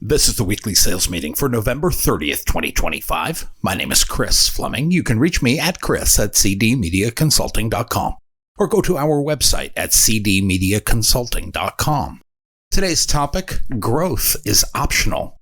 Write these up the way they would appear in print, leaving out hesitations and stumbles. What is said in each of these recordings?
This is the weekly sales meeting for November 30th, 2025. My name is Chris Fleming. You can reach me at chris@cdmediaconsulting.com or go to our website at cdmediaconsulting.com. Today's topic, growth is optional.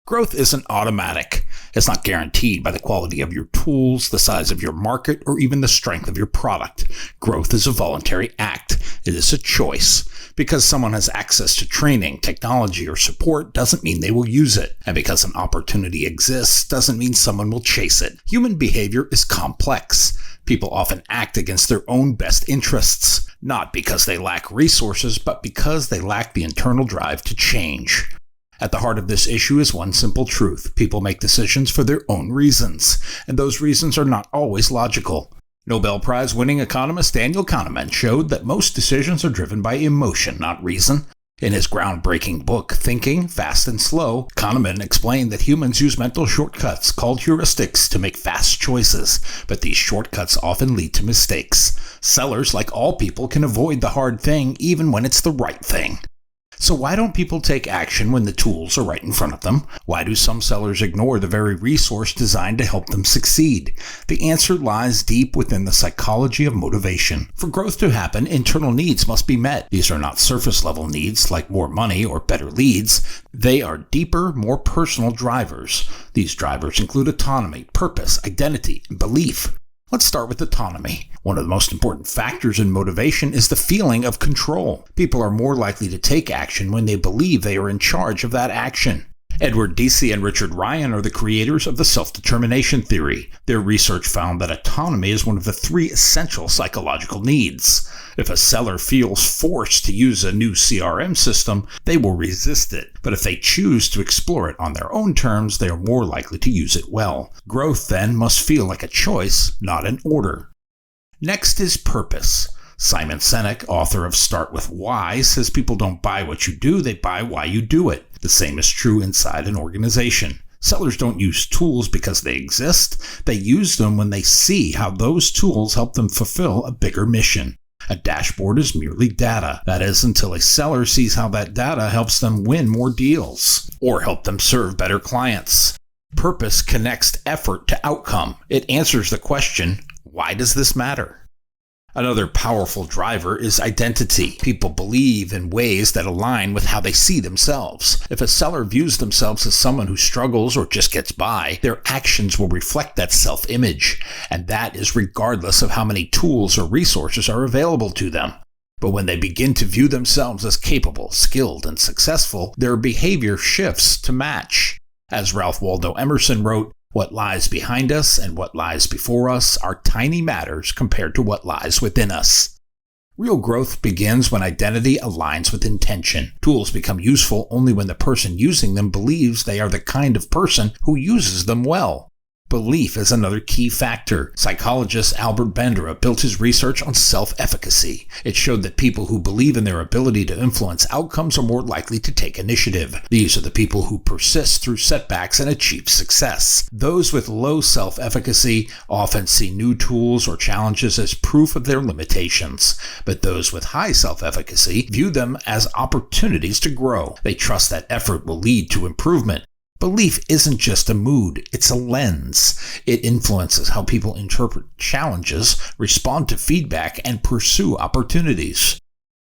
Growth isn't automatic. It's not guaranteed by the quality of your tools, the size of your market, or even the strength of your product. Growth is a voluntary act. It is a choice. Because someone has access to training, technology, or support doesn't mean they will use it. And because an opportunity exists doesn't mean someone will chase it. Human behavior is complex. People often act against their own best interests, not because they lack resources, but because they lack the internal drive to change. At the heart of this issue is one simple truth. People make decisions for their own reasons, and those reasons are not always logical. Nobel Prize-winning economist Daniel Kahneman showed that most decisions are driven by emotion, not reason. In his groundbreaking book, Thinking, Fast and Slow, Kahneman explained that humans use mental shortcuts called heuristics to make fast choices, but these shortcuts often lead to mistakes. Sellers, like all people, can avoid the hard thing even when it's the right thing. So why don't people take action when the tools are right in front of them? Why do some sellers ignore the very resource designed to help them succeed? The answer lies deep within the psychology of motivation. For growth to happen, internal needs must be met. These are not surface-level needs like more money or better leads. They are deeper, more personal drivers. These drivers include autonomy, purpose, identity, and belief. Let's start with autonomy. One of the most important factors in motivation is the feeling of control. People are more likely to take action when they believe they are in charge of that action. Edward Deci and Richard Ryan are the creators of the self-determination theory. Their research found that autonomy is one of the three essential psychological needs. If a seller feels forced to use a new CRM system, they will resist it. But if they choose to explore it on their own terms, they are more likely to use it well. Growth, then, must feel like a choice, not an order. Next is purpose. Simon Sinek, author of Start With Why, says people don't buy what you do, they buy why you do it. The same is true inside an organization. Sellers don't use tools because they exist. They use them when they see how those tools help them fulfill a bigger mission. A dashboard is merely data. That is, until a seller sees how that data helps them win more deals or help them serve better clients. Purpose connects effort to outcome. It answers the question, why does this matter? Another powerful driver is identity. People believe in ways that align with how they see themselves. If a seller views themselves as someone who struggles or just gets by, their actions will reflect that self-image, and that is regardless of how many tools or resources are available to them. But when they begin to view themselves as capable, skilled, and successful, their behavior shifts to match. As Ralph Waldo Emerson wrote, "What lies behind us and what lies before us are tiny matters compared to what lies within us." Real growth begins when identity aligns with intention. Tools become useful only when the person using them believes they are the kind of person who uses them well. Belief is another key factor. Psychologist Albert Bandura built his research on self-efficacy. It showed that people who believe in their ability to influence outcomes are more likely to take initiative. These are the people who persist through setbacks and achieve success. Those with low self-efficacy often see new tools or challenges as proof of their limitations. But those with high self-efficacy view them as opportunities to grow. They trust that effort will lead to improvement. Belief isn't just a mood, it's a lens. It influences how people interpret challenges, respond to feedback, and pursue opportunities.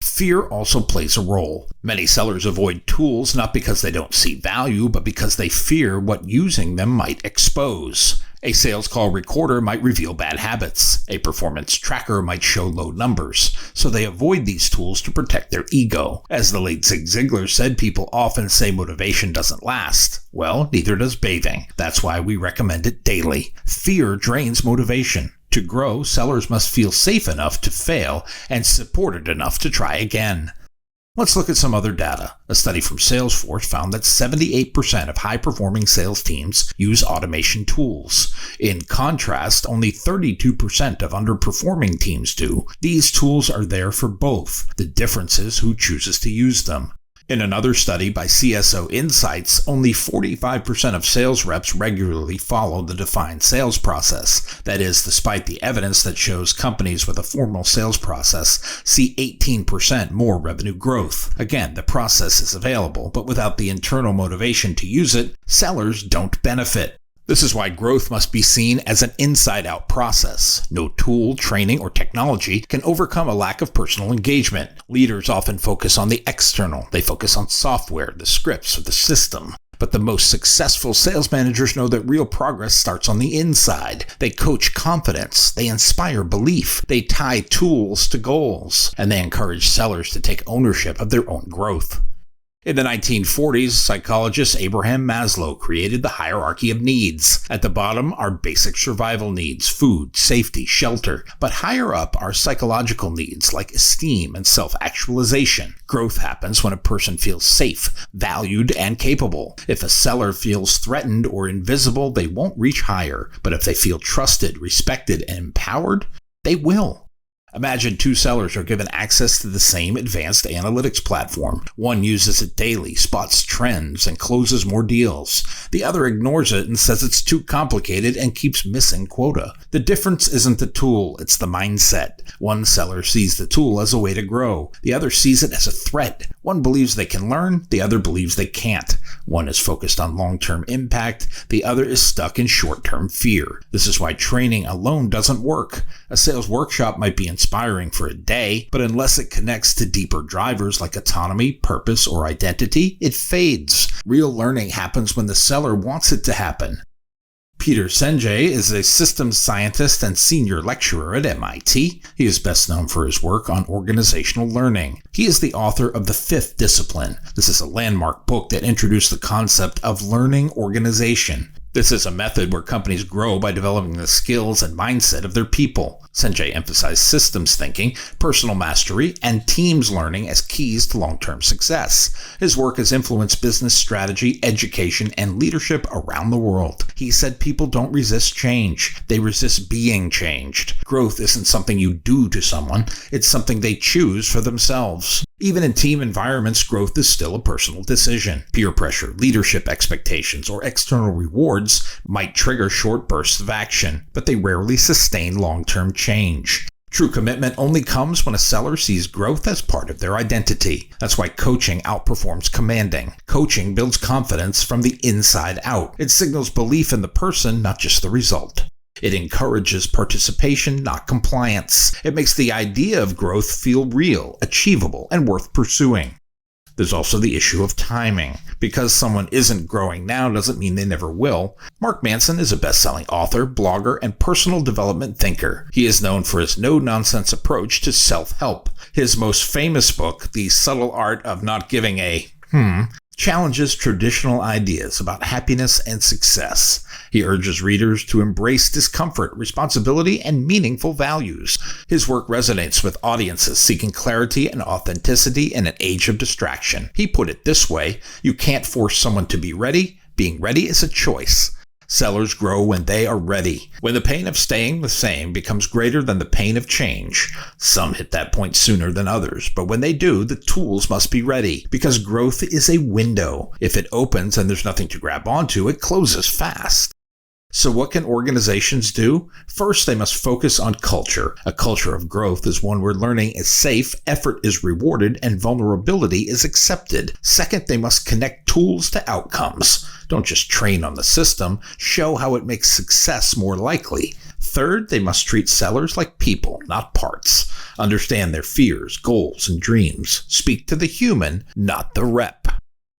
Fear also plays a role. Many sellers avoid tools not because they don't see value, but because they fear what using them might expose. A sales call recorder might reveal bad habits. A performance tracker might show low numbers. So they avoid these tools to protect their ego. As the late Zig Ziglar said, people often say motivation doesn't last. Well, neither does bathing. That's why we recommend it daily. Fear drains motivation. To grow, sellers must feel safe enough to fail and supported enough to try again. Let's look at some other data. A study from Salesforce found that 78% of high-performing sales teams use automation tools. In contrast, only 32% of underperforming teams do. These tools are there for both. The difference is who chooses to use them. In another study by CSO Insights, only 45% of sales reps regularly follow the defined sales process. That is, despite the evidence that shows companies with a formal sales process see 18% more revenue growth. Again, the process is available, but without the internal motivation to use it, sellers don't benefit. This is why growth must be seen as an inside-out process. No tool, training, or technology can overcome a lack of personal engagement. Leaders often focus on the external. They focus on software, the scripts, or the system. But the most successful sales managers know that real progress starts on the inside. They coach confidence. They inspire belief. They tie tools to goals. And they encourage sellers to take ownership of their own growth. In the 1940s, psychologist Abraham Maslow created the hierarchy of needs. At the bottom are basic survival needs, food, safety, shelter. But higher up are psychological needs like esteem and self-actualization. Growth happens when a person feels safe, valued, and capable. If a seller feels threatened or invisible, they won't reach higher. But if they feel trusted, respected, and empowered, they will. Imagine two sellers are given access to the same advanced analytics platform. One uses it daily, spots trends, and closes more deals. The other ignores it and says it's too complicated and keeps missing quota. The difference isn't the tool, it's the mindset. One seller sees the tool as a way to grow. The other sees it as a threat. One believes they can learn, the other believes they can't. One is focused on long-term impact, the other is stuck in short-term fear. This is why training alone doesn't work. A sales workshop might be inspiring for a day, but unless it connects to deeper drivers like autonomy, purpose, or identity, it fades. Real learning happens when the seller wants it to happen. Peter Senge is a systems scientist and senior lecturer at MIT. He is best known for his work on organizational learning. He is the author of The Fifth Discipline. This is a landmark book that introduced the concept of learning organization. This is a method where companies grow by developing the skills and mindset of their people. Sanjay emphasized systems thinking, personal mastery, and teams learning as keys to long-term success. His work has influenced business strategy, education, and leadership around the world. He said people don't resist change. They resist being changed. Growth isn't something you do to someone. It's something they choose for themselves. Even in team environments, growth is still a personal decision. Peer pressure, leadership expectations, or external rewards might trigger short bursts of action, but they rarely sustain long-term change. True commitment only comes when a seller sees growth as part of their identity. That's why coaching outperforms commanding. Coaching builds confidence from the inside out. It signals belief in the person, not just the result. It encourages participation, not compliance. It makes the idea of growth feel real, achievable, and worth pursuing. There's also the issue of timing. Because someone isn't growing now doesn't mean they never will. Mark Manson is a best-selling author, blogger, and personal development thinker. He is known for his no-nonsense approach to self-help. His most famous book, The Subtle Art of Not Giving a challenges traditional ideas about happiness and success. He urges readers to embrace discomfort, responsibility, and meaningful values. His work resonates with audiences seeking clarity and authenticity in an age of distraction. He put it this way: you can't force someone to be ready. Being ready is a choice. Sellers grow when they are ready, when the pain of staying the same becomes greater than the pain of change. Some hit that point sooner than others, but when they do, the tools must be ready, because growth is a window. If it opens and there's nothing to grab onto, it closes fast. So what can organizations do? First, they must focus on culture. A culture of growth is one where learning is safe, effort is rewarded, and vulnerability is accepted. Second, they must connect tools to outcomes. Don't just train on the system, show how it makes success more likely. Third, they must treat sellers like people, not parts. Understand their fears, goals, and dreams. Speak to the human, not the rep.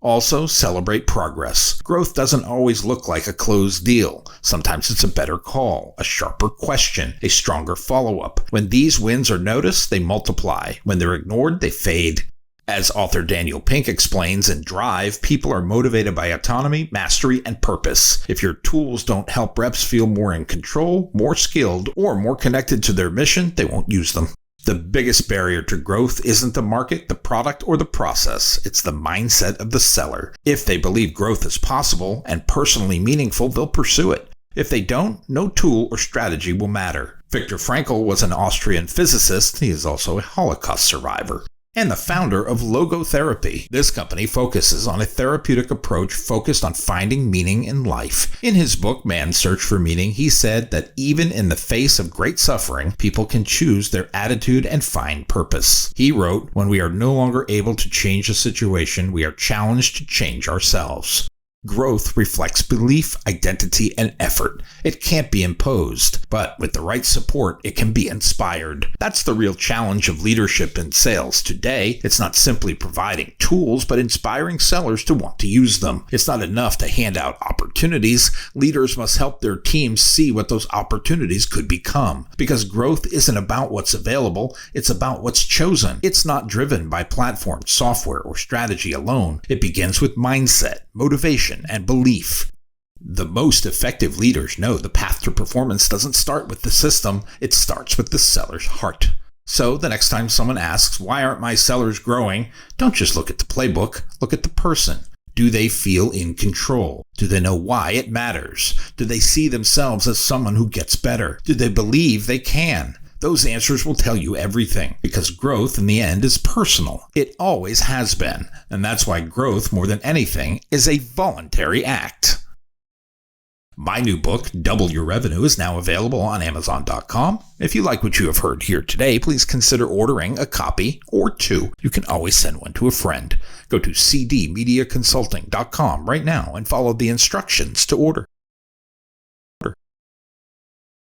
Also, celebrate progress. Growth doesn't always look like a closed deal. Sometimes it's a better call, a sharper question, a stronger follow-up. When these wins are noticed, they multiply. When they're ignored, they fade. As author Daniel Pink explains in Drive, people are motivated by autonomy, mastery, and purpose. If your tools don't help reps feel more in control, more skilled, or more connected to their mission, they won't use them. The biggest barrier to growth isn't the market, the product, or the process. It's the mindset of the seller. If they believe growth is possible and personally meaningful, they'll pursue it. If they don't, no tool or strategy will matter. Viktor Frankl was an Austrian physicist. He is also a Holocaust survivor. and the founder of Logotherapy. This company focuses on a therapeutic approach focused on finding meaning in life. In his book, Man's Search for Meaning, he said that even in the face of great suffering, people can choose their attitude and find purpose. He wrote, "When we are no longer able to change a situation, we are challenged to change ourselves." Growth reflects belief, identity, and effort. It can't be imposed, but with the right support, it can be inspired. That's the real challenge of leadership in sales. Today, it's not simply providing tools, but inspiring sellers to want to use them. It's not enough to hand out opportunities. Leaders must help their teams see what those opportunities could become. Because growth isn't about what's available, it's about what's chosen. It's not driven by platform, software, or strategy alone. It begins with mindset, motivation, and belief. The most effective leaders know the path to performance doesn't start with the system, it starts with the seller's heart. So the next time someone asks, "Why aren't my sellers growing?" don't just look at the playbook, look at the person. Do they feel in control? Do they know why it matters? Do they see themselves as someone who gets better? Do they believe they can? Those answers will tell you everything, because growth in the end is personal. It always has been, and that's why growth, more than anything, is a voluntary act. My new book, Double Your Revenue, is now available on Amazon.com. If you like what you have heard here today, please consider ordering a copy or two. You can always send one to a friend. Go to cdmediaconsulting.com right now and follow the instructions to order.